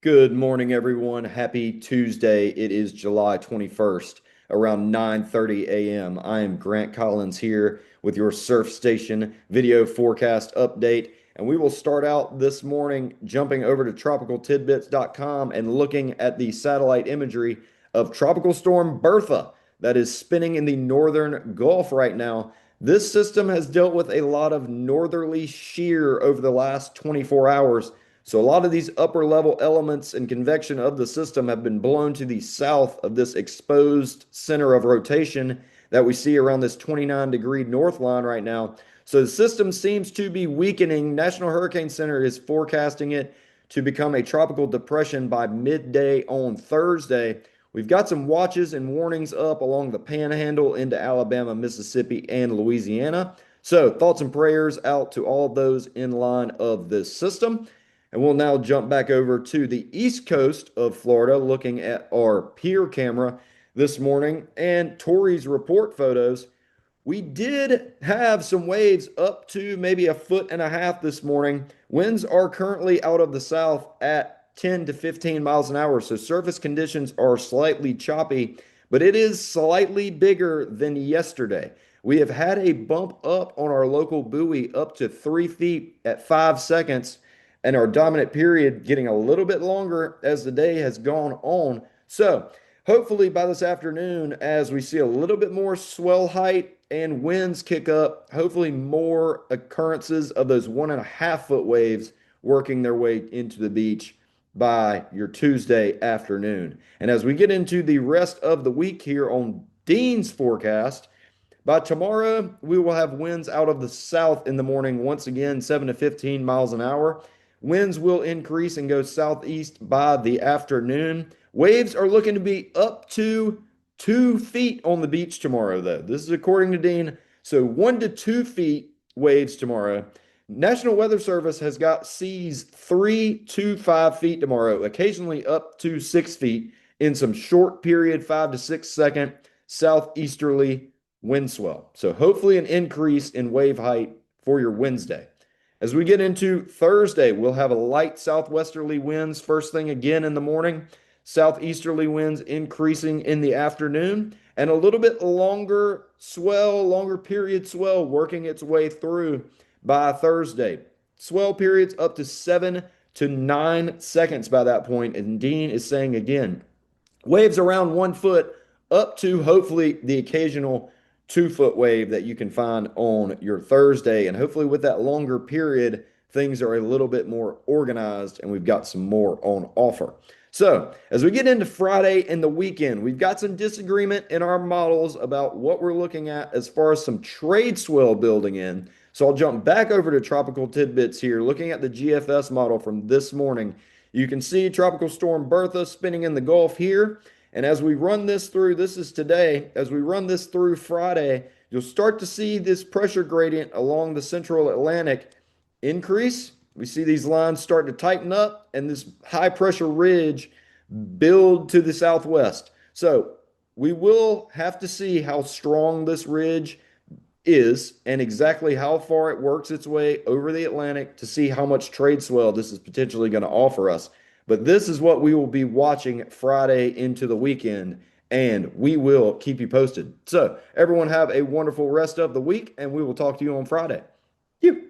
Good morning, everyone. Happy Tuesday. It is July 21st, around 9:30 a.m. I am Grant Collins here with your Surf Station video forecast update. And we will start out this morning jumping over to tropicaltidbits.com and looking at the satellite imagery of Tropical Storm Bertha that is spinning in the northern Gulf right now. This system has dealt with a lot of northerly shear over the last 24 hours. So a lot of these upper level elements and convection of the system have been blown to the south of this exposed center of rotation that we see around this 29-degree north line right now. So the system seems to be weakening. National Hurricane Center is forecasting it to become a tropical depression by midday on Thursday. We've got some watches and warnings up along the panhandle into Alabama, Mississippi, and Louisiana. So thoughts and prayers out to all of those in line of this system. And we'll now jump back over to the east coast of Florida, looking at our pier camera this morning and Tori's report photos. We did have some waves up to maybe a foot and a half this morning. Winds are currently out of the south at 10 to 15 miles an hour, so surface conditions are slightly choppy, but it is slightly bigger than yesterday. We have had a bump up on our local buoy up to 3 feet at 5 seconds, and our dominant period getting a little bit longer as the day has gone on. So, hopefully, by this afternoon, as we see a little bit more swell height and winds kick up, hopefully, more occurrences of those 1.5 foot waves working their way into the beach by your Tuesday afternoon. And as we get into the rest of the week here on Dean's forecast, by tomorrow, we will have winds out of the south in the morning, once again, 7 to 15 miles an hour. Winds will increase and go southeast by the afternoon. Waves are looking to be up to 2 feet on the beach tomorrow, though. This is according to Dean. So 1 to 2 feet waves tomorrow. National Weather Service has got seas 3 to 5 feet tomorrow, occasionally up to 6 feet in some short period, 5 to 6 second southeasterly wind swell. So hopefully an increase in wave height for your Wednesday. As we get into Thursday, we'll have a light southwesterly winds first thing again in the morning, southeasterly winds increasing in the afternoon, and a little bit longer swell, longer period swell working its way through by Thursday. Swell periods up to 7 to 9 seconds by that point, and Dean is saying again, waves around 1 foot up to hopefully the occasional 2 foot wave that you can find on your Thursday. And hopefully, with that longer period, things are a little bit more organized and we've got some more on offer. So, as we get into Friday and the weekend, we've got some disagreement in our models about what we're looking at as far as some trade swell building in. So, I'll jump back over to Tropical Tidbits here, looking at the GFS model from this morning. You can see Tropical Storm Bertha spinning in the Gulf here. And as we run this through, this is today, as we run this through Friday, you'll start to see this pressure gradient along the central Atlantic increase. We see these lines start to tighten up and this high pressure ridge build to the southwest. So we will have to see how strong this ridge is and exactly how far it works its way over the Atlantic to see how much trade swell this is potentially going to offer us. But this is what we will be watching Friday into the weekend, and we will keep you posted. So, everyone have a wonderful rest of the week, and we will talk to you on Friday. You.